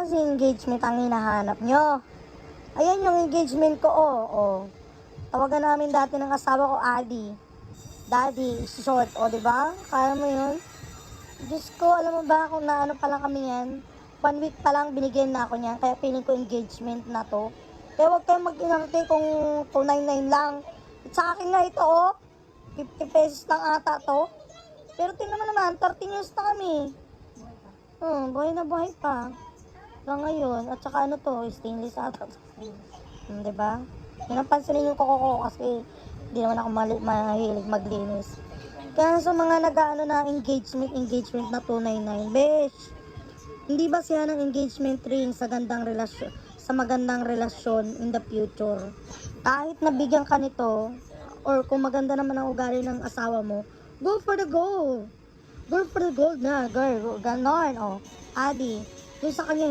kasi engagement ang hinahanap nyo. Ayan yung engagement ko, Tawagan namin dati ng asawa ko, Adi. Daddy, short, diba? Kaya mo yun? Diyos ko, alam mo ba kung naano pa lang kami yan? 1 week pa lang binigyan na ako niyan, kaya feeling ko engagement na to. Kaya huwag kayong mag-inarte kung 299 lang. At sa akin nga ito, 50 pesos lang ata to. Pero tingnan mo naman, 13 years na kami. Buhay na buhay pa. Hanggang ngayon, at saka ano to, stainless ata. Diba? Yun ang pansinin yung kuko ko kasi hindi naman ako mahilig maglinis. Kaya sa mga nag-ano na engagement na 299, besh, hindi ba siya ng engagement ring sa magandang relasyon in the future? Kahit nabigyan ka nito, or kung maganda naman ang ugali ng asawa mo, go for the gold. Go for the gold na, girl. Ganon, Adi. Yung sa kanya,